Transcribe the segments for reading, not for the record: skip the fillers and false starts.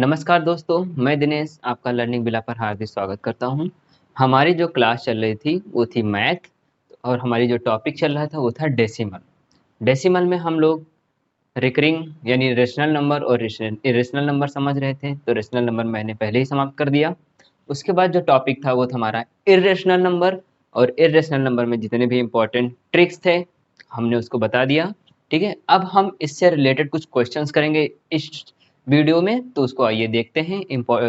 नमस्कार दोस्तों, मैं दिनेश आपका लर्निंग बिला पर हार्दिक स्वागत करता हूं। हमारी जो क्लास चल रही थी वो थी मैथ और हमारी जो टॉपिक चल रहा था वो था डेसिमल। डेसिमल में हम लोग रिकरिंग यानी रेशनल नंबर और इरेशनल नंबर समझ रहे थे, तो रेशनल नंबर मैंने पहले ही समाप्त कर दिया। उसके बाद जो टॉपिक था वो था हमारा इरेशनल नंबर, और इरेशनल नंबर में जितने भी इंपॉर्टेंट ट्रिक्स थे हमने उसको बता दिया। ठीक है, अब हम इससे रिलेटेड कुछ क्वेश्चंस करेंगे इस वीडियो में, तो उसको आइए देखते हैं।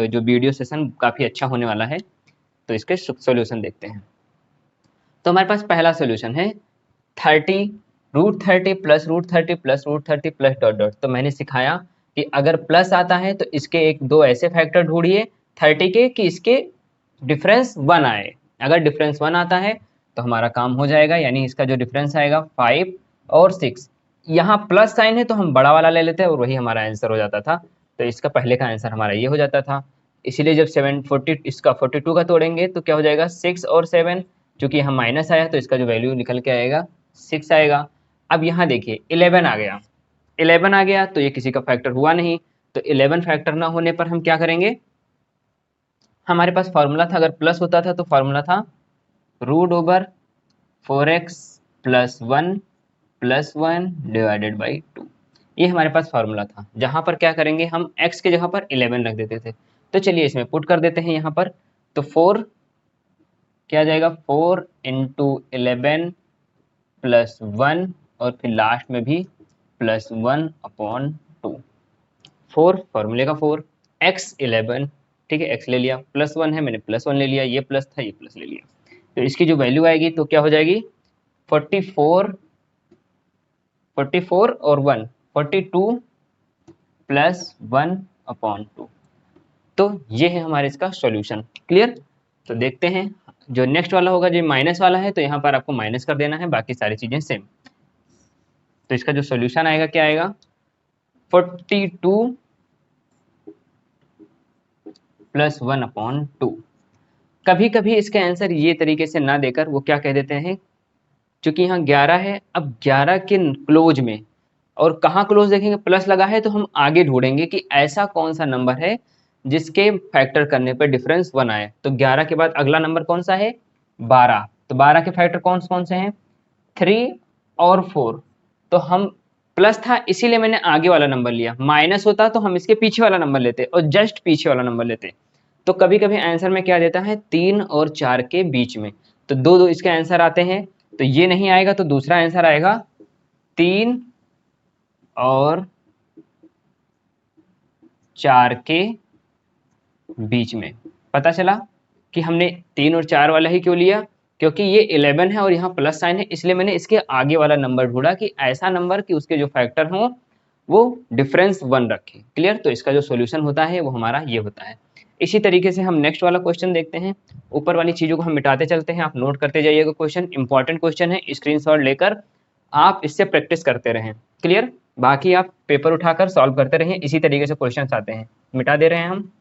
जो वीडियो सेशन काफ़ी अच्छा होने वाला है, तो इसके सॉल्यूशन देखते हैं। तो हमारे पास पहला सॉल्यूशन है 30 √30 plus √30 plus √30 plus dot dot. तो मैंने सिखाया कि अगर प्लस आता है तो इसके एक दो ऐसे फैक्टर ढूंढिए 30 के कि इसके डिफरेंस 1 आए। अगर डिफरेंस 1 आता है तो हमारा काम हो जाएगा, यानी इसका जो डिफरेंस आएगा 5 और 6। यहाँ प्लस साइन है तो हम बड़ा वाला ले लेते हैं और वही हमारा आंसर हो जाता था। तो इसका पहले का आंसर हमारा ये हो जाता था। इसीलिए जब 740 इसका 42 का तोड़ेंगे तो क्या हो जाएगा 6 और 7, चूंकि यहाँ माइनस आया तो इसका जो वैल्यू निकल के आएगा 6 आएगा। अब यहाँ देखिए 11 आ गया, 11 आ गया तो ये किसी का फैक्टर हुआ नहीं, तो 11 फैक्टर ना होने पर हम क्या करेंगे, हमारे पास फॉर्मूला था, अगर प्लस होता था तो फॉर्मूला था √4x plus 1 plus 1 divided by 2। ये हमारे पास फॉर्मूला था, जहां पर क्या करेंगे हम x के जगह पर 11 रख देते थे। तो चलिए इसमें पुट कर देते हैं यहाँ पर। तो 4 क्या आ जाएगा, 4 इंटू 11 प्लस 1 और फिर लास्ट में भी प्लस 1/2। 4 फॉर्मूले का 4, x 11, ठीक है, x ले लिया, प्लस 1 है मैंने प्लस 1 ले लिया, ये प्लस था ये प्लस ले लिया। तो इसकी जो वैल्यू आएगी तो क्या हो जाएगी 44 और 1 42 प्लस 1/2। तो ये है हमारे इसका सॉल्यूशन। क्लियर। तो देखते हैं जो नेक्स्ट वाला होगा, जो माइनस वाला है, तो यहाँ पर आपको माइनस कर देना है, बाकी सारी चीजें सेम। तो इसका जो सॉल्यूशन आएगा क्या आएगा, 42 प्लस 1/2। कभी कभी इसके आंसर ये तरीके से ना देकर वो क्या कह देते हैं, चूंकि यहाँ 11 है, अब 11 के क्लोज में, और कहाँ क्लोज देखेंगे, प्लस लगा है तो हम आगे ढूंढेंगे कि ऐसा कौन सा नंबर है जिसके फैक्टर करने पर डिफरेंस 1 आए। तो 11 के बाद अगला नंबर कौन सा है, 12। तो 12 के फैक्टर कौन कौन से हैं, 3 और 4। तो हम प्लस था इसीलिए मैंने आगे वाला नंबर लिया, माइनस होता तो हम इसके पीछे वाला नंबर लेते और जस्ट पीछे वाला नंबर लेते। तो कभी कभी आंसर में क्या देता है, 3 और 4 के बीच में, तो दो दो इसके आंसर आते हैं। तो ये नहीं आएगा तो दूसरा आंसर आएगा 3 और 4 के बीच में। पता चला कि हमने 3 और 4 वाला ही क्यों लिया, क्योंकि ये 11 है और यहाँ प्लस साइन है, इसलिए मैंने इसके आगे वाला नंबर ढूंढा कि ऐसा नंबर कि उसके जो फैक्टर हो वो डिफरेंस 1 रखे। क्लियर। तो इसका जो सॉल्यूशन होता है वो हमारा ये होता है। इसी तरीके से हम नेक्स्ट वाला क्वेश्चन देखते हैं। ऊपर वाली चीजों को हम मिटाते चलते हैं, आप नोट करते जाइएगा। क्वेश्चन इंपॉर्टेंट क्वेश्चन है, स्क्रीनशॉट लेकर आप इससे प्रैक्टिस करते रहें। क्लियर। बाकी आप पेपर उठाकर सॉल्व करते रहें, इसी तरीके से क्वेश्चन आते हैं। मिटा दे रहे हैं हम।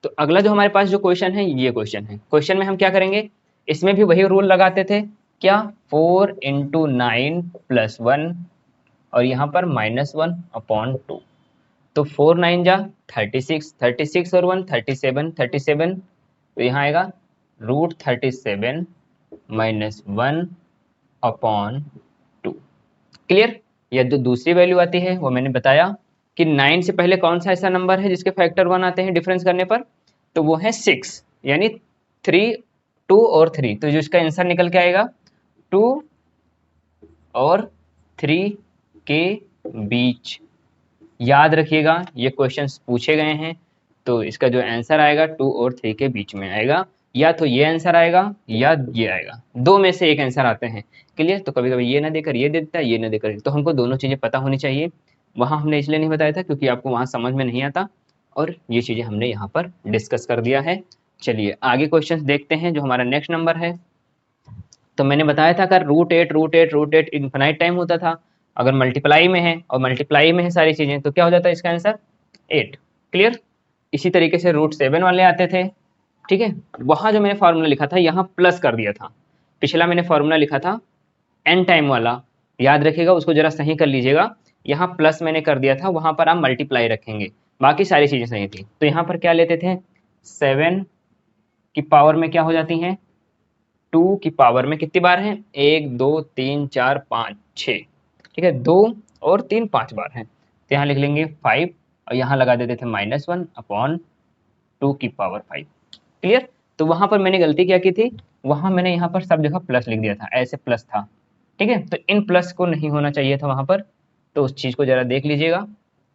तो अगला जो हमारे पास जो क्वेश्चन है ये क्वेश्चन है। क्वेश्चन में हम क्या करेंगे, इसमें भी वही रूल लगाते थे, क्या 4 इंटू 9 प्लस 1 और यहाँ पर -1/2। तो 4 9 जा 36, 36 और 1 37, 37। तो यहाँ आएगा √37 माइनस 1/2। क्लियर। या जो दूसरी वैल्यू आती है वो मैंने बताया कि 9 से पहले कौन सा ऐसा नंबर है जिसके फैक्टर 1 आते हैं डिफरेंस करने पर, तो वो है 6, यानी 3 2 और 3। तो जो इसका आंसर निकल के आएगा 2 और 3 के बीच। याद रखिएगा ये क्वेश्चंस पूछे गए हैं, तो इसका जो आंसर आएगा 2 और 3 के बीच में आएगा। या तो ये आंसर आएगा या ये आएगा, दो में से एक आंसर आते हैं। क्लियर। तो कभी कभी ये ना देकर ये दे देता है, ये ना देकर, तो हमको दोनों चीजें पता होनी चाहिए। वहां हमने इसलिए नहीं बताया था क्योंकि आपको वहां समझ में नहीं आता, और ये चीजें हमने यहाँ पर डिस्कस कर दिया है। चलिए आगे क्वेश्चन देखते हैं। जो हमारा नेक्स्ट नंबर है, तो मैंने बताया था अगर √8 इन्फिनाइट टाइम होता था, अगर मल्टीप्लाई में है और मल्टीप्लाई में है सारी चीजें, तो क्या हो जाता है इसका आंसर 8। क्लियर। इसी तरीके से √7 वाले आते थे। ठीक है, वहां जो मैंने फॉर्मूला लिखा था यहाँ प्लस कर दिया था, पिछला मैंने फॉर्मूला लिखा था n टाइम वाला, याद रखिएगा, उसको जरा सही कर लीजिएगा। यहाँ प्लस मैंने कर दिया था, वहां पर आप मल्टीप्लाई रखेंगे, बाकी सारी चीजें सही थी। तो यहाँ पर क्या लेते थे, 7 की पावर में क्या हो जाती हैं, 2 की पावर में कितनी बार है, 1 2 3 4 5 6, ठीक है, 2 और 3 5 बार है। तो यहाँ लिख लेंगे 5 और यहाँ लगा देते थे -1/2 की पावर 5। क्लियर। तो वहां पर मैंने गलती क्या की थी, वहां मैंने यहाँ पर सब जगह प्लस लिख दिया था, ऐसे प्लस था, ठीक है, तो इन प्लस को नहीं होना चाहिए था वहां पर, तो उस चीज को जरा देख लीजिएगा,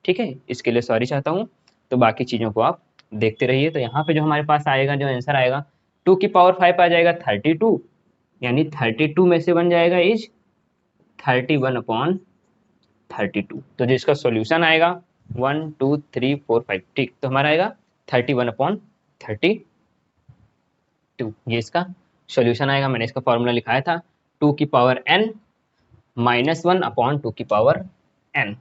ठीक है, इसके लिए सॉरी चाहता हूँ। तो बाकी चीजों को आप देखते रहिए। तो यहाँ पे जो हमारे पास आएगा, जो आंसर आएगा 2 की पावर 5 आ जाएगा 32, यानी 32 में से बन जाएगा इज 31/32। तो जो इसका सॉल्यूशन आएगा 1 2 3 4 5, ठीक, तो हमारा आएगा 31/32, ये इसका सॉल्यूशन आएगा। मैंने इसका फॉर्मूला लिखाया था 2 की पावर n -1/2 की पावर n।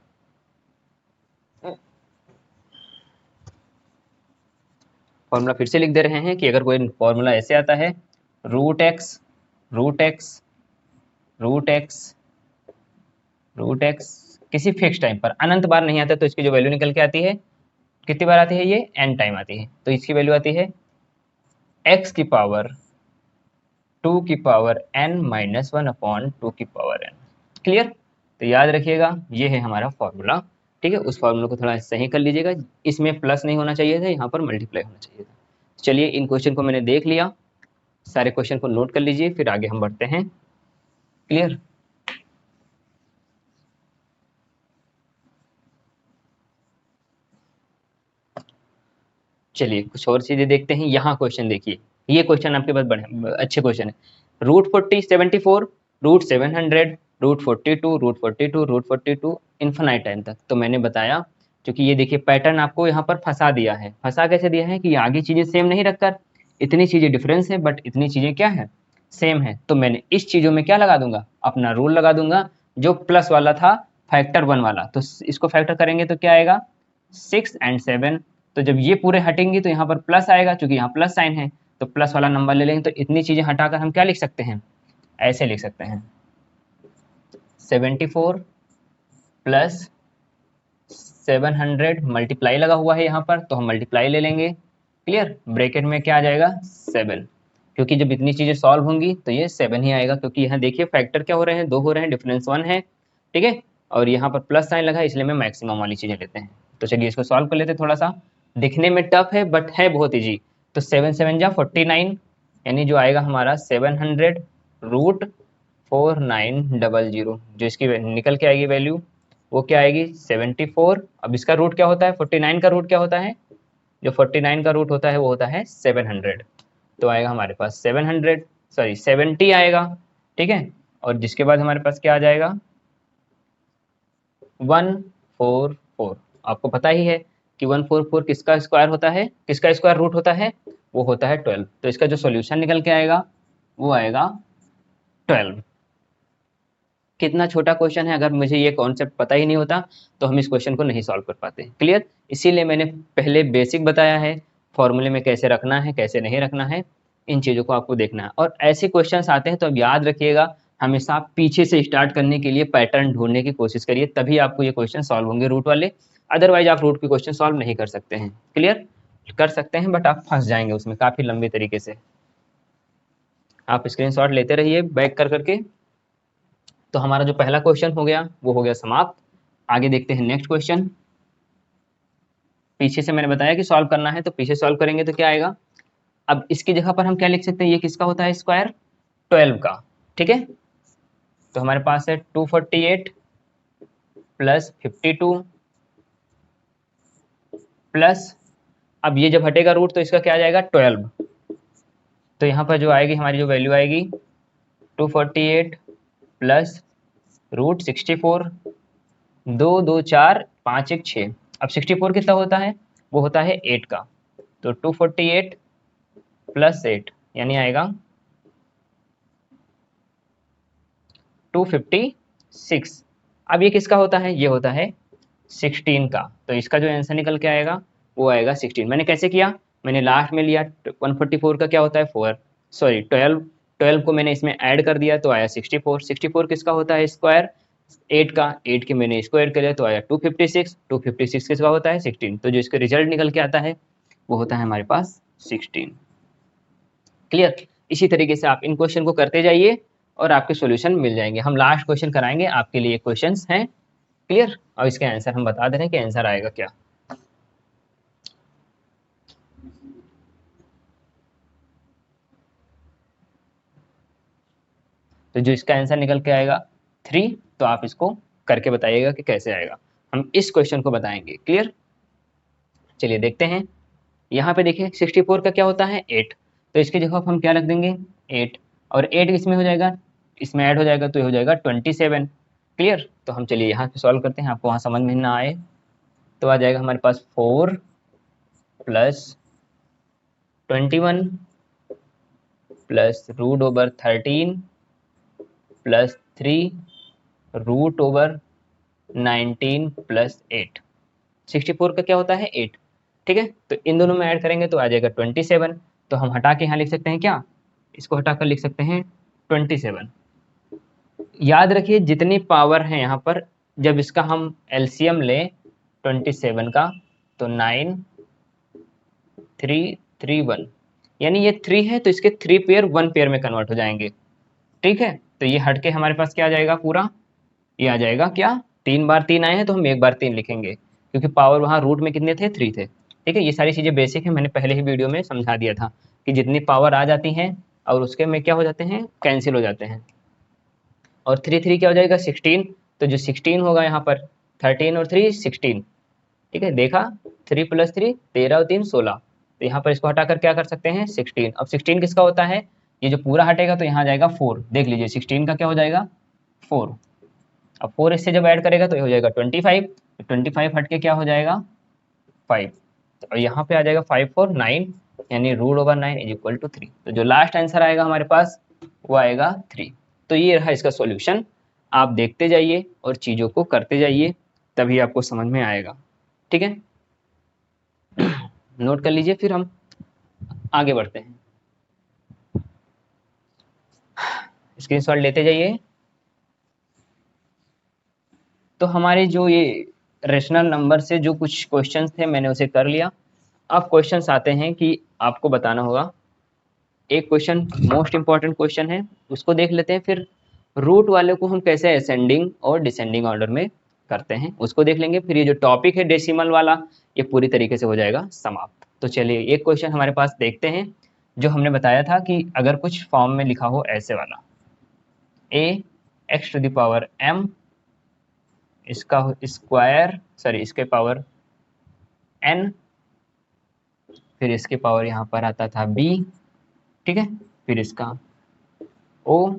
फॉर्मूला फिर से लिख दे रहे हैं कि अगर कोई फॉर्मूला ऐसे आता है root X root X root X root X किसी फिक्स टाइम पर अनंत बार नहीं आता, तो इसकी जो वैल्यू निकल के आती है, कितनी बार आती है, ये n टाइम आती है, तो इसकी वैल्यू आती है x की पावर 2 की पावर n -1/2 की पावर n। क्लियर। तो याद रखिएगा ये है हमारा फॉर्मूला, ठीक है, उस फॉर्मूला को थोड़ा सही कर लीजिएगा, इसमें प्लस नहीं होना चाहिए था, यहाँ पर मल्टीप्लाई होना चाहिए था। चलिए इन क्वेश्चन को मैंने देख लिया, सारे क्वेश्चन को नोट कर लीजिए, फिर आगे हम बढ़ते हैं। क्लियर। चलिए कुछ और चीजें देखते हैं। यहाँ क्वेश्चन देखिए, ये क्वेश्चन आपके पास बड़े अच्छे क्वेश्चन है। √40 √700 √42 इन्फिनाइट टाइम तक। तो मैंने बताया, क्योंकि ये देखिए पैटर्न आपको यहाँ पर फंसा दिया है। फंसा कैसे दिया है कि आगे चीजें सेम नहीं रखकर, इतनी चीजें डिफरेंस है बट इतनी चीजें क्या है, सेम है। तो मैंने इस चीजों में क्या लगा दूंगा, अपना रूल लगा दूंगा, जो प्लस वाला था फैक्टर 1 वाला, तो इसको फैक्टर करेंगे तो क्या आएगा 6 और 7। तो जब ये पूरे हटेंगे तो यहाँ पर प्लस आएगा, क्योंकि यहाँ प्लस साइन है, तो प्लस वाला नंबर ले लेंगे। तो इतनी चीजें हटाकर हम क्या लिख सकते हैं, ऐसे लिख सकते हैं 74 प्लस 700 मल्टीप्लाई लगा हुआ है यहाँ पर, तो हम मल्टीप्लाई ले लेंगे। क्लियर। ब्रैकेट में क्या आ जाएगा 7, क्योंकि जब इतनी चीजें सॉल्व होंगी तो ये 7 ही आएगा, क्योंकि यहाँ देखिए फैक्टर क्या हो रहे हैं, 2 हो रहे हैं, डिफरेंस 1 है, ठीक है, और यहाँ पर प्लस साइन लगा है, इसलिए मैं मैक्सिमम वाली चीजें लेते हैं। तो चलिए इसको सॉल्व कर लेते हैं। थोड़ा सा दिखने में टफ है बट है बहुत ईजी। तो 7 7 जा 49, यानी जो आएगा हमारा 700 √4900, जो इसकी निकल के आएगी वैल्यू, वो क्या आएगी 74। अब इसका रूट क्या होता है, 49 का रूट क्या होता है, जो 49 का रूट होता है वो होता है 700। तो आएगा हमारे पास 70 आएगा, ठीक है, और जिसके बाद हमारे पास क्या आ जाएगा 144। आपको पता ही है कि 144 किसका स्क्वायर होता है, किसका स्क्वायर रूट होता है, वो होता है 12। तो इसका जो सॉल्यूशन निकल के आएगा वो आएगा 12। कितना छोटा क्वेश्चन है, अगर मुझे ये कॉन्सेप्ट पता ही नहीं होता तो हम इस क्वेश्चन को नहीं सॉल्व कर पाते। क्लियर। इसीलिए मैंने पहले बेसिक बताया है, फॉर्मूले में कैसे रखना है कैसे नहीं रखना है, इन चीज़ों को आपको देखना है। और ऐसे क्वेश्चंस आते हैं तो अब याद रखिएगा, हमेशा आप पीछे से स्टार्ट करने के लिए पैटर्न ढूंढने की कोशिश करिए, तभी आपको ये क्वेश्चन सॉल्व होंगे रूट वाले, अदरवाइज आप रूट के क्वेश्चन सॉल्व नहीं कर सकते हैं। क्लियर। कर सकते हैं बट आप फंस जाएंगे उसमें काफ़ी लंबे तरीके से। आप स्क्रीनशॉट लेते रहिए बैक कर करके। तो हमारा जो पहला क्वेश्चन हो गया वो हो गया समाप्त। आगे देखते हैं नेक्स्ट क्वेश्चन। पीछे से मैंने बताया कि सॉल्व करना है, तो पीछे सॉल्व करेंगे तो क्या आएगा, अब इसकी जगह पर हम क्या लिख सकते हैं, ये किसका होता है स्क्वायर 12 का, ठीक है। तो हमारे पास है 248 प्लस 52 प्लस, अब ये जब हटेगा रूट तो इसका क्या आ जाएगा 12। तो यहाँ पर जो आएगी हमारी जो वैल्यू आएगी 248 प्लस √64, 2 2 4 5 1 6। अब 64 कितना होता है, वो होता है 8 का, तो 248 प्लस 8 यानी आएगा 256। अब ये किसका होता है, ये होता है 16 का, तो इसका जो आंसर निकल के आएगा वो आएगा 16। मैंने कैसे किया, मैंने लास्ट में लिया 144 का क्या होता है 4, सॉरी 12, 12 को मैंने इसमें ऐड कर दिया तो आया 64। 64 किसका होता है स्क्वायर? 8 का। 8 के मैंने स्क्वायर कर दिया तो आया 256। 256 किसका होता है? 16। तो जो इसका रिजल्ट निकल के आता है वो होता है हमारे पास 16। क्लियर? इसी तरीके से आप इन क्वेश्चन को करते जाइए और आपके सॉल्यूशन मिल जाएंगे। हम लास्ट क्वेश्चन कराएंगे आपके लिए, क्वेश्चंस हैं। क्लियर? और इसके आंसर हम बता दे रहे हैं कि आंसर आएगा क्या। तो जो इसका आंसर निकल के आएगा 3, तो आप इसको करके बताइएगा कि कैसे आएगा। हम इस क्वेश्चन को बताएंगे। क्लियर? चलिए देखते हैं। यहाँ पे देखिए 64 का क्या होता है? 8। तो इसकी जगह हम क्या रख देंगे? 8। और 8 इसमें हो जाएगा, इसमें ऐड हो जाएगा तो ये हो जाएगा 27। क्लियर? तो हम चलिए यहाँ पे सॉल्व करते हैं, आपको वहाँ समझ में ना आए तो आ जाएगा हमारे पास 4 + 21 + √13 + 3 √19 + 8। 64 का क्या होता है? 8। ठीक है, तो इन दोनों में ऐड करेंगे तो आ जाएगा 27। तो हम हटा के यहाँ लिख सकते हैं क्या? इसको हटाकर लिख सकते हैं 27। याद रखिए जितनी पावर है यहाँ पर, जब इसका हम एलसीएम लें 27 का तो 9 3 3 1, यानी ये 3 है तो इसके 3 पेयर 1 पेयर में कन्वर्ट हो जाएंगे। ठीक है, तो ये हट के हमारे पास क्या आ जाएगा? पूरा ये आ जाएगा क्या? 3 बार 3 आए हैं तो हम 1 बार 3 लिखेंगे, क्योंकि पावर वहाँ रूट में कितने थे? 3 थे। ठीक है, ये सारी चीज़ें बेसिक है, मैंने पहले ही वीडियो में समझा दिया था कि जितनी पावर आ जाती हैं और उसके में क्या हो जाते हैं? कैंसिल हो जाते हैं। और 3 3 क्या हो जाएगा? 16। तो जो 16 होगा यहाँ पर, 13 और 3 16। ठीक है, देखा? 3 + 3 13 और 3 16। तो यहाँ पर इसको हटाकर क्या कर सकते हैं? 16। अब 16 किसका होता है? ये जो पूरा हटेगा तो यहाँ जाएगा 4। देख लीजिए 16 का क्या हो जाएगा? 4। अब 4 इससे जब ऐड करेगा तो ये हो जाएगा 25। 25 हट के क्या हो जाएगा? 5। तो यहाँ पे आ जाएगा 5 4 9, यानी √9 = 3। तो जो लास्ट आंसर आएगा हमारे पास वो आएगा 3। तो ये रहा इसका सॉल्यूशन। आप देखते जाइए और चीज़ों को करते जाइए, तभी आपको समझ में आएगा। ठीक है, नोट कर लीजिए, फिर हम आगे बढ़ते हैं। स्क्रीनशॉट लेते जाइए। तो हमारे जो ये रेशनल नंबर से जो कुछ क्वेश्चंस थे मैंने उसे कर लिया। अब क्वेश्चंस आते हैं कि आपको बताना होगा। एक क्वेश्चन मोस्ट इंपॉर्टेंट क्वेश्चन है, उसको देख लेते हैं। फिर रूट वाले को हम कैसे असेंडिंग और डिसेंडिंग ऑर्डर में करते हैं उसको देख लेंगे। फिर ये जो टॉपिक है डेसिमल वाला, ये पूरी तरीके से हो जाएगा समाप्त। तो चलिए एक क्वेश्चन हमारे पास देखते हैं, जो हमने बताया था कि अगर कुछ फॉर्म में लिखा हो ऐसे वाला, ax⁴m इसका स्क्वायर, सॉरी इसके पावर n, फिर इसके पावर यहाँ पर आता था b। ठीक है, फिर इसका o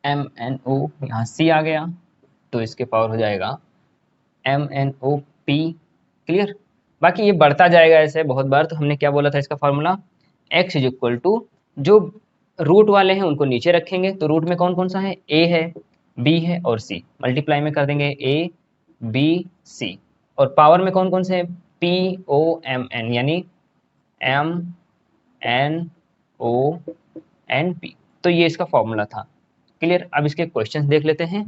MNO, यहाँ c आ गया तो इसके पावर हो जाएगा MNOP। क्लियर? बाकी ये बढ़ता जाएगा ऐसे बहुत बार। तो हमने क्या बोला था इसका फॉर्मूला? x = जो रूट वाले हैं उनको नीचे रखेंगे, तो रूट में कौन कौन सा है? a है, b है और c। मल्टीप्लाई में कर देंगे a b c। और पावर में कौन कौन से? p o m n, यानी m n o n p। तो ये इसका फॉर्मूला था। क्लियर? अब इसके क्वेश्चंस देख लेते हैं,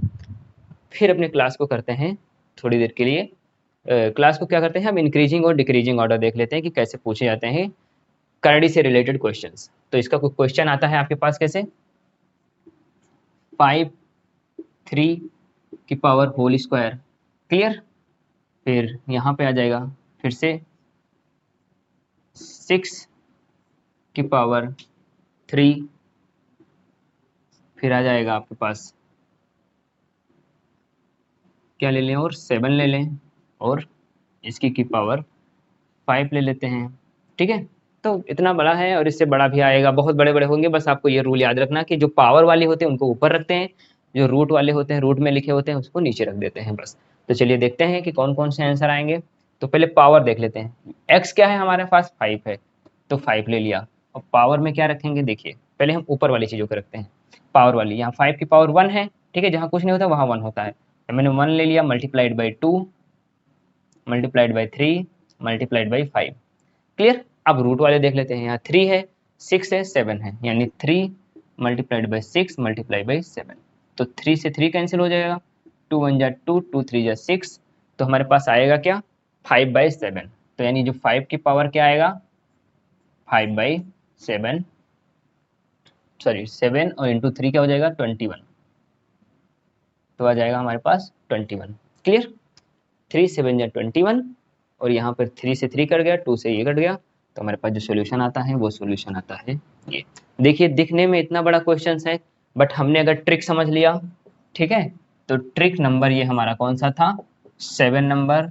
फिर अपने क्लास को करते हैं थोड़ी देर के लिए। क्लास को क्या करते हैं, हम इंक्रीजिंग और डिक्रीजिंग ऑर्डर देख लेते हैं कि कैसे पूछे जाते हैं करड़ी से रिलेटेड क्वेश्चंस। तो इसका कोई क्वेश्चन आता है आपके पास कैसे? 5 3 की पावर होल स्क्वायर। क्लियर? फिर यहाँ पे आ जाएगा फिर से 6 की पावर 3, फिर आ जाएगा आपके पास क्या ले लें, और 7 ले लें, और इसकी की पावर 5 ले लेते हैं। ठीक है, तो इतना बड़ा है और इससे बड़ा भी आएगा, बहुत बड़े बड़े होंगे। बस आपको ये रूल याद रखना कि जो पावर वाले होते हैं उनको ऊपर रखते हैं, जो रूट वाले होते हैं, रूट में लिखे होते हैं, उसको नीचे रख देते हैं बस। तो चलिए देखते हैं कि कौन कौन से आंसर आएंगे। तो पहले पावर देख लेते हैं। एक्स क्या है हमारे पास? 5 है, तो 5 ले लिया। और पावर में क्या रखेंगे? देखिए पहले हम ऊपर वाली चीज़ों को रखते हैं, पावर वाली। यहाँ 5 की पावर 1 है। ठीक है, जहाँ कुछ नहीं होता वहाँ 1 होता है। तो मैंने 1 ले लिया, multiplied by 2 multiplied by 3 multiplied by 5। Clear? अब रूट वाले देख लेते हैं। यहाँ 3 है 6 है 7 है, यानी 3 मल्टीप्लाइड बाई 6 मल्टीप्लाई बाई 7। तो 3 से 3 कैंसिल हो जाएगा, 2 1 जा 2, 2 3 जा 6, तो हमारे पास आएगा क्या 5/7। तो यानी जो 5 की पावर क्या आएगा 5/7, सॉरी 7 और इंटू 3 क्या हो जाएगा 21, तो आ जाएगा हमारे पास 21। क्लियर, 3 7 जा 21, और यहाँ पर 3 से 3 कट गया, 2 से ये कट गया, तो हमारे पास जो सोल्यूशन आता है वो सोल्यूशन आता है ये। देखिए दिखने में इतना बड़ा क्वेश्चन है, बट हमने अगर ट्रिक समझ लिया, ठीक है, तो ट्रिक नंबर ये हमारा कौन सा था 7 नंबर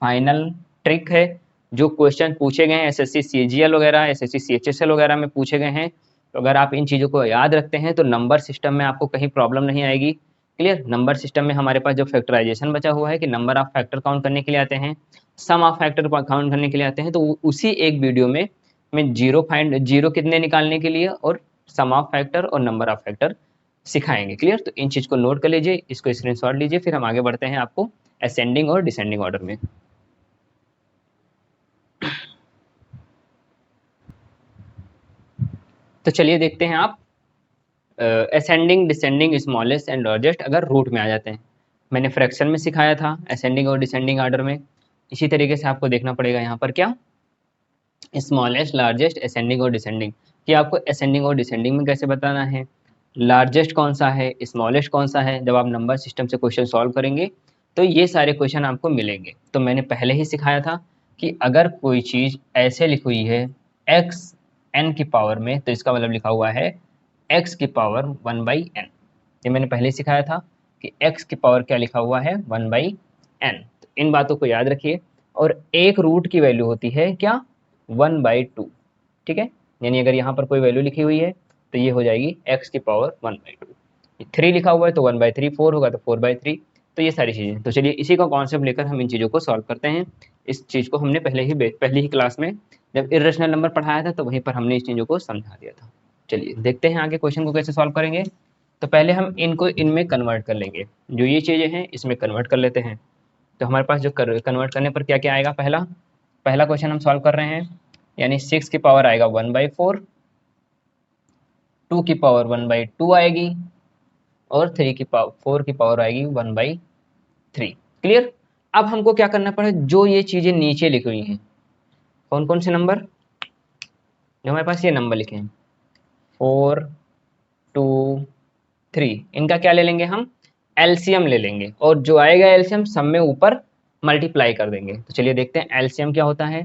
फाइनल ट्रिक है। जो क्वेश्चन पूछे गए हैं एसएससी सीजीएल वगैरह, एसएससी सीएचएसएल वगैरह में पूछे गए हैं, तो अगर आप इन चीज़ों को याद रखते हैं तो नंबर सिस्टम में आपको कहीं प्रॉब्लम नहीं आएगी। क्लियर, नंबर सिस्टम में हमारे पास जो फैक्टराइजेशन बचा हुआ है कि नंबर ऑफ फैक्टर काउंट करने के लिए आते हैं, सम ऑफ फैक्टर काउंट करने के लिए आते हैं, तो उसी एक वीडियो में मैं जीरो कितने निकालने के लिए और सम ऑफ फैक्टर और नंबर ऑफ फैक्टर सिखाएंगे। क्लियर, तो इन चीज़ को नोट कर लीजिए, इसको स्क्रीनशॉट लीजिए, फिर हम आगे बढ़ते हैं आपको असेंडिंग और डिसेंडिंग ऑर्डर में। तो चलिए देखते हैं आप ascending descending smallest and largest अगर रूट में आ जाते हैं। मैंने फ्रैक्शन में सिखाया था असेंडिंग और डिसेंडिंग ऑर्डर में, इसी तरीके से आपको देखना पड़ेगा यहाँ पर क्या स्मॉलेस्ट लार्जेस्ट असेंडिंग और डिसेंडिंग, कि आपको असेंडिंग और डिसेंडिंग में कैसे बताना है, लार्जेस्ट कौन सा है स्मॉलेस्ट कौन सा है। जब आप नंबर सिस्टम से क्वेश्चन सॉल्व करेंगे तो ये सारे क्वेश्चन आपको मिलेंगे। तो मैंने पहले ही सिखाया था कि अगर कोई चीज़ ऐसे लिखी हुई है x n की पावर में, तो इसका मतलब लिखा हुआ है x की पावर 1/n। ये मैंने पहले ही सिखाया था कि x की पावर क्या लिखा हुआ है 1/n। तो इन बातों को याद रखिए, और एक रूट की वैल्यू होती है क्या 1/2, ठीक है, यानी अगर यहाँ पर कोई वैल्यू लिखी हुई है तो ये हो जाएगी x की पावर 1/2। 3 लिखा हुआ है तो 1/3, 4 होगा तो 4/3, तो ये सारी चीज़ें। तो चलिए इसी का कॉन्सेप्ट लेकर हम इन चीज़ों को सॉल्व करते हैं। इस चीज़ को हमने पहली ही क्लास में जब इरेशनल नंबर पढ़ाया था तो वहीं पर हमने इस चीज़ों को समझा दिया था। चलिए देखते हैं आगे क्वेश्चन को कैसे सॉल्व करेंगे। तो पहले हम इनको इनमें कन्वर्ट कर लेंगे, जो ये चीज़ें हैं इसमें कन्वर्ट कर लेते हैं। तो हमारे पास जो कन्वर्ट करने पर क्या क्या आएगा, पहला क्वेश्चन हम सॉल्व कर रहे हैं, यानी 6 की पावर आएगा 1/4, 2 की पावर 1/2 आएगी, और 4 की पावर आएगी 1/3। क्लियर, अब हमको क्या करना पड़ेगा, जो ये चीज़ें नीचे लिखी हुई हैं, कौन कौन से नंबर, जो हमारे पास ये नंबर लिखे हैं 4 2 3, इनका क्या ले लेंगे हम एलसीएम ले लेंगे, और जो आएगा एलसीएम सब में ऊपर मल्टीप्लाई कर देंगे। तो चलिए देखते हैं एलसीएम क्या होता है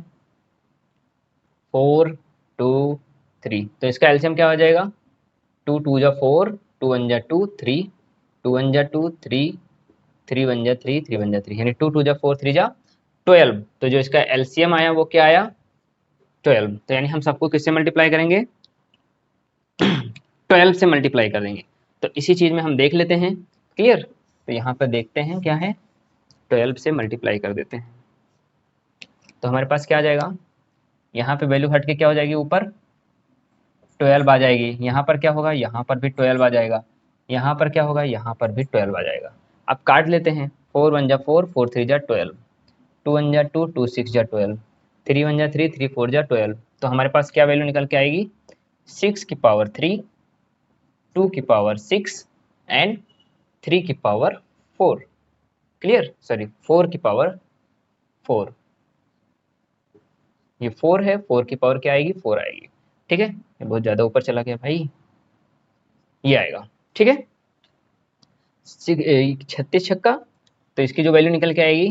4 2 3, तो इसका एलसीएम क्या हो जाएगा 2 2 जा 4, 2 1 जा 2 3, 2 1 जा 2 3, 3 1 जा 3, 3 1 जा 3, यानी 2 2 जा 4 3 जा 12। तो जो इसका एलसीएम आया वो क्या आया 12। तो यानी हम सबको किससे मल्टीप्लाई करेंगे 12 से मल्टीप्लाई कर देंगे। तो इसी चीज़ में हम देख लेते हैं। क्लियर, तो यहाँ पर देखते हैं क्या है 12 से मल्टीप्लाई कर देते हैं, तो हमारे पास क्या आ जाएगा, यहाँ पे वैल्यू हट के क्या हो जाएगी ऊपर 12 आ जाएगी, यहाँ पर क्या होगा यहाँ पर भी 12 आ जाएगा, यहाँ पर क्या होगा यहाँ पर भी 12 आ जाएगा। अब काट लेते हैं, 4 1 जा 4, 4 3 जा 12, 2 1 जा 2, 2 6 जा 12, 3 1 जा 3, 3 4 जा 12। तो हमारे पास क्या वैल्यू निकल के आएगी 6 की पावर 3, 2 की पावर 6 एंड 3 की पावर 4। क्लियर, सॉरी 4 की पावर 4, ये 4 है, 4 की पावर क्या आएगी 4 आएगी। ठीक है, ये बहुत ज़्यादा ऊपर चला गया भाई, ये आएगा। ठीक है, 36 छक्का, तो इसकी जो वैल्यू निकल के आएगी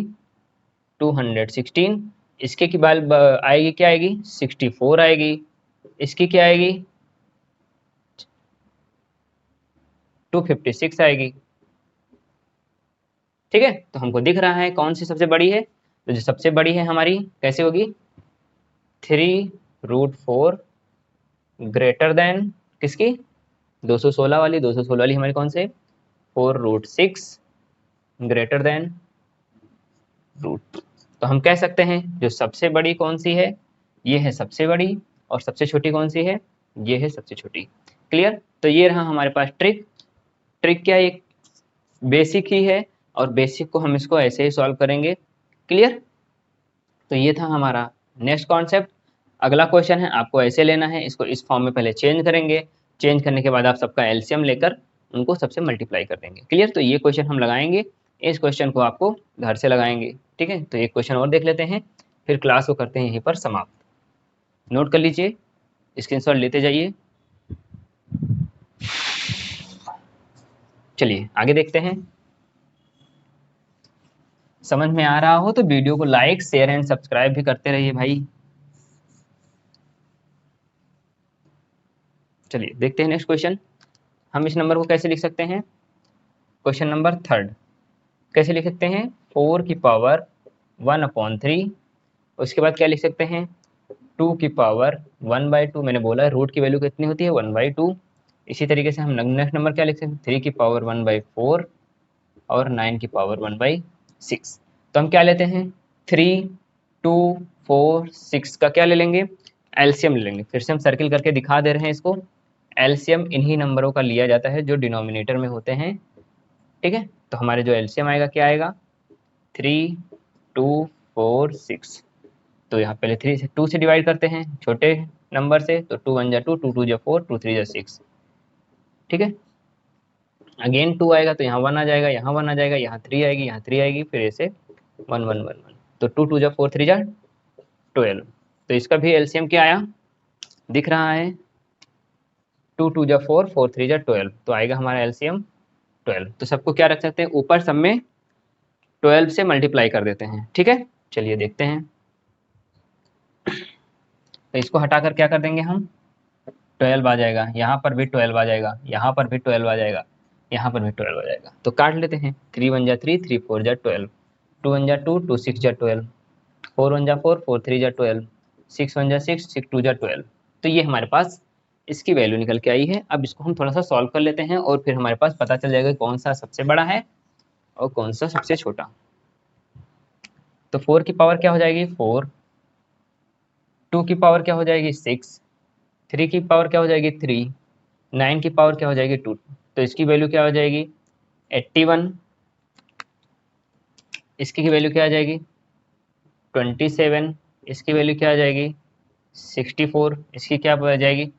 216। इसके की बाल आएगी क्या आएगी 64 आएगी, इसकी क्या आएगी 256 आएगी। ठीक है, तो हमको दिख रहा है कौन सी सबसे बड़ी है, तो जो सबसे बड़ी है हमारी कैसे होगी 3√4 ग्रेटर देन किसकी 216 वाली, 216 वाली हमारी कौन से 4√6 ग्रेटर देन रूट। तो हम कह सकते हैं जो सबसे बड़ी कौन सी है ये है सबसे बड़ी, और सबसे छोटी कौन सी है ये है सबसे छोटी। क्लियर, तो ये रहा हमारे पास ट्रिक। ट्रिक क्या एक बेसिक ही है, और बेसिक को हम इसको ऐसे ही सॉल्व करेंगे। क्लियर, तो ये था हमारा नेक्स्ट कॉन्सेप्ट। अगला क्वेश्चन है, आपको ऐसे लेना है, इसको इस फॉर्म में पहले चेंज करेंगे, चेंज करने के बाद आप सबका एलसीएम लेकर उनको सबसे मल्टीप्लाई कर देंगे। क्लियर? तो ये क्वेश्चन हम लगाएंगे, इस क्वेश्चन को आपको घर से लगाएंगे। ठीक है, तो एक क्वेश्चन और देख लेते हैं, फिर क्लास को करते हैं यहीं पर समाप्त। नोट कर लीजिए, स्क्रीनशॉट लेते जाइए। चलिए आगे देखते हैं। समझ में आ रहा हो तो वीडियो को लाइक, शेयर एंड सब्सक्राइब भी करते रहिए भाई। चलिए देखते हैं नेक्स्ट क्वेश्चन। हम इस नंबर को कैसे लिख सकते हैं? क्वेश्चन नंबर 3 कैसे लिख सकते हैं? 4 की पावर 1/3। उसके बाद क्या लिख सकते हैं? 2 की पावर 1/2। मैंने बोला है रूट की वैल्यू कितनी होती है? 1/2। इसी तरीके से हम नेक्स्ट नंबर क्या लिख सकते हैं? 3 की पावर 1/4 और 9 की पावर 1/6। तो हम क्या लेते हैं? 3, 2, 4, 6 का क्या ले लेंगे? एलसीएम ले लेंगे। फिर से हम सर्किल करके दिखा दे रहे हैं इसको। एलसीएम इन्हीं नंबरों का लिया जाता है जो डिनोमिनेटर में होते हैं। ठीक है, तो हमारे जो एलसीएम आएगा क्या आएगा? 3, 2, 4, 6। तो यहाँ पहले 3 से 2 से डिवाइड करते हैं छोटे नंबर से, तो 2 1 जा 2, 2 2 जा 4, 2 3 जा 6। ठीक है, अगेन 2 आएगा तो यहाँ 1 आ जाएगा, यहाँ 1 आ जाएगा, यहाँ 3 आएगी, यहाँ 3 आएगी, फिर ऐसे 1 1 1 1। तो 2 2 जा 4, 3 जा 12। तो इसका भी एलसीएम क्या आया? दिख रहा है, 2 2 जा 4, 4 3 जा 12। तो आएगा हमारा एलसीएम 12। तो सबको क्या रख सकते हैं? ऊपर सब में 12 से मल्टीप्लाई कर देते हैं। ठीक है, चलिए देखते हैं। तो इसको हटाकर क्या कर देंगे हम? 12 आ जाएगा, यहाँ पर भी 12 आ जाएगा, यहाँ पर भी 12 आ जाएगा, यहाँ पर भी 12 आ जाएगा। तो काट लेते हैं। 3 1 जा 3, 3 4 जा 12, 2 1 जा 2, 2 6 जा 12, 4 1 जा 4, 4 3 जा 12, 6 1 जा 6, 6 2 जा 12। तो ये हमारे पास इसकी वैल्यू निकल के आई है। अब इसको हम थोड़ा सा सॉल्व कर लेते हैं और फिर हमारे पास पता चल जाएगा कौन सा सबसे बड़ा है और कौन सा सबसे छोटा। तो 4 की पावर क्या हो जाएगी? 4, 2 की पावर क्या हो जाएगी? 6, 3 की पावर क्या हो जाएगी? 3, 9 की पावर क्या हो जाएगी? 2। तो इसकी वैल्यू क्या हो जाएगी? 81। इसकी वैल्यू क्या आ जाएगी? 27। इसकी वैल्यू क्या आ जाएगी? 64। इसकी क्या आ जाएगी?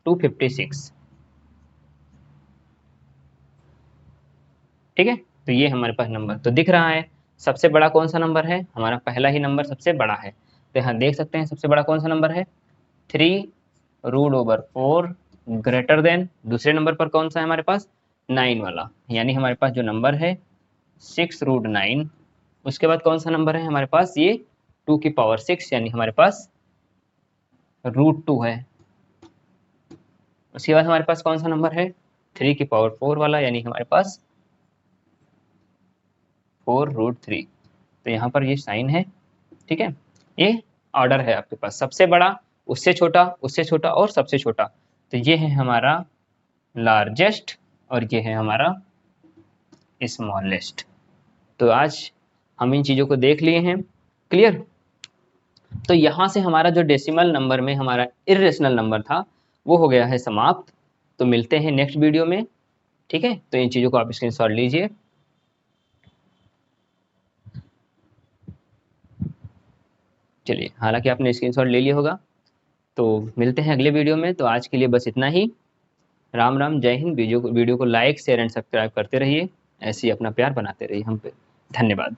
256। ठीक है, तो ये हमारे पास नंबर तो दिख रहा है। सबसे बड़ा कौन सा नंबर है? हमारा पहला ही नंबर सबसे बड़ा है। तो यहाँ देख सकते हैं सबसे बड़ा कौन सा नंबर है? 3√4 ग्रेटर देन, दूसरे नंबर पर कौन सा है हमारे पास? 9 वाला। यानी हमारे पास जो नंबर है 6√9। उसके बाद कौन सा नंबर है हमारे पास? ये 2 की पावर 6, यानी हमारे पास √2 है। उसके बाद हमारे पास कौन सा नंबर है? 3 की पावर 4 वाला, यानी हमारे पास 4√3। तो यहाँ पर ये साइन है। ठीक है, ये ऑर्डर है आपके पास, सबसे बड़ा, उससे छोटा और सबसे छोटा। तो ये है हमारा लार्जेस्ट और ये है हमारा स्मॉलेस्ट। तो आज हम इन चीज़ों को देख लिए हैं। क्लियर? तो यहाँ से हमारा जो डेसिमल नंबर में हमारा इर्रेशनल नंबर था वो हो गया है समाप्त। तो मिलते हैं नेक्स्ट वीडियो में। ठीक है, तो इन चीज़ों को आप स्क्रीनशॉट लीजिए। चलिए, हालांकि आपने स्क्रीनशॉट ले लिया होगा। तो मिलते हैं अगले वीडियो में। तो आज के लिए बस इतना ही। राम राम, जय हिंद। वीडियो को लाइक, शेयर एंड सब्सक्राइब करते रहिए। ऐसे ही अपना प्यार बनाते रहिए हम पे। धन्यवाद।